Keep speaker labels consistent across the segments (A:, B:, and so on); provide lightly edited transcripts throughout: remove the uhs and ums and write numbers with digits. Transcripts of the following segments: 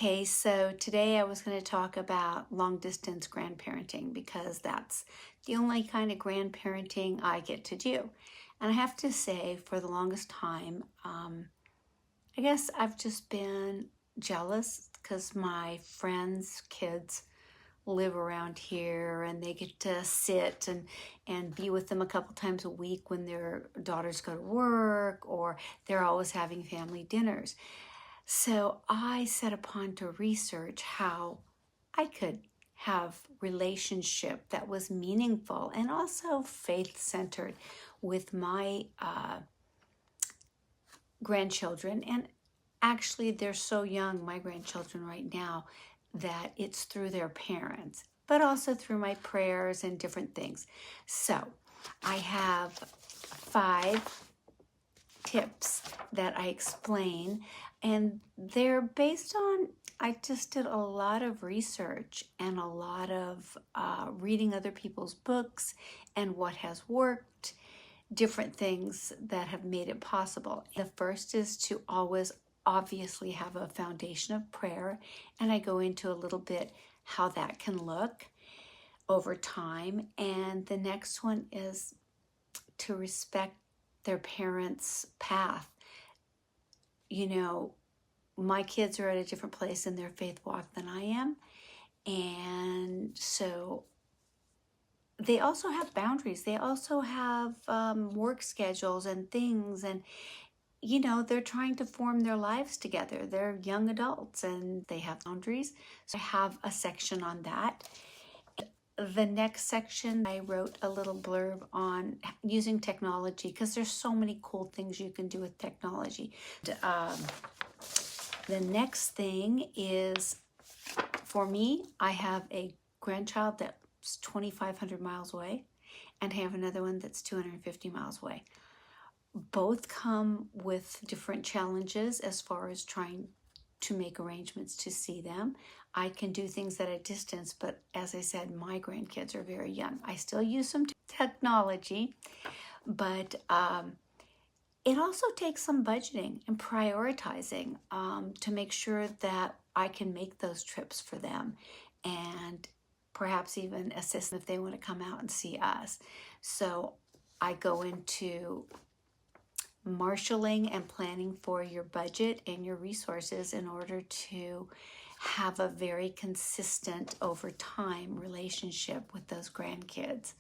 A: Okay, so today I was going to talk about long distance grandparenting because that's the only kind of grandparenting I get to do. And I have to say, for the longest time, I guess I've just been jealous because my friends' kids live around here and they get to sit and be with them a couple times a week when their daughters go to work, or they're always having family dinners. So I set upon to research how I could have relationship that was meaningful and also faith-centered with my grandchildren. And actually, they're so young, my grandchildren right now, that it's through their parents, but also through my prayers and different things. So I have 5 tips that I explain, and they're based on, I just did a lot of research and a lot of reading other people's books and what has worked, different things that have made it possible. The first is to always obviously have a foundation of prayer, and I go into a little bit how that can look over time. And the next one is to respect their parents' path. You know, my kids are at a different place in their faith walk than I am, and so they also have boundaries. They also have work schedules and things, and you know, they're trying to form their lives together. They're young adults and they have boundaries. So I have a section on that. The next section, I wrote a little blurb on using technology because there's so many cool things you can do with technology. The next thing is, for me, I have a grandchild that's 2,500 miles away, and I have another one that's 250 miles away. Both come with different challenges as far as trying to make arrangements to see them. I can do things at a distance, but as I said, my grandkids are very young. I still use some technology, but it also takes some budgeting and prioritizing to make sure that I can make those trips for them, and perhaps even assist if they want to come out and see us. So I go into marshaling and planning for your budget and your resources in order to have a very consistent over time relationship with those grandkids.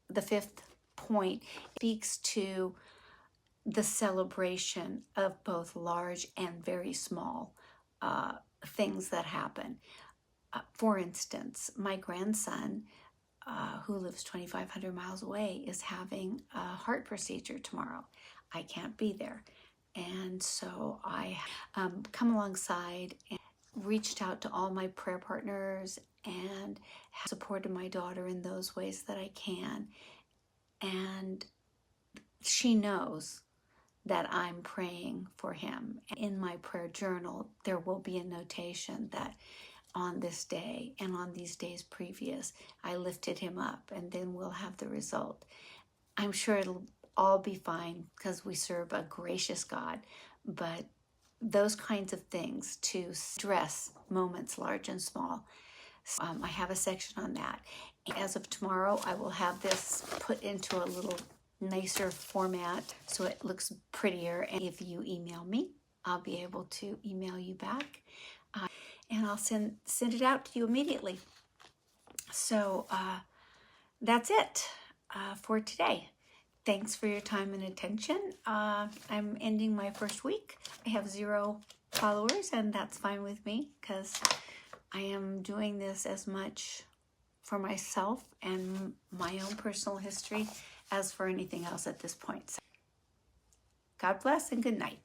A: The 5th point speaks to the celebration of both large and very small things that happen. For instance, my grandson, who lives 2,500 miles away, is having a heart procedure tomorrow. I can't be there. And so I come alongside and reached out to all my prayer partners and have supported my daughter in those ways that I can. And she knows that I'm praying for him. In my prayer journal, there will be a notation that on this day and on these days previous, I lifted him up, and then we'll have the result. I'm sure it'll all be fine because we serve a gracious God, but those kinds of things to stress moments large and small. I have a section on that. As of tomorrow, I will have this put into a little nicer format so it looks prettier. And if you email me, I'll be able to email you back. And I'll send it out to you immediately. So that's it for today. Thanks for your time and attention. I'm ending my first week. I have 0 followers, and that's fine with me because I am doing this as much for myself and my own personal history as for anything else at this point. So, God bless and good night.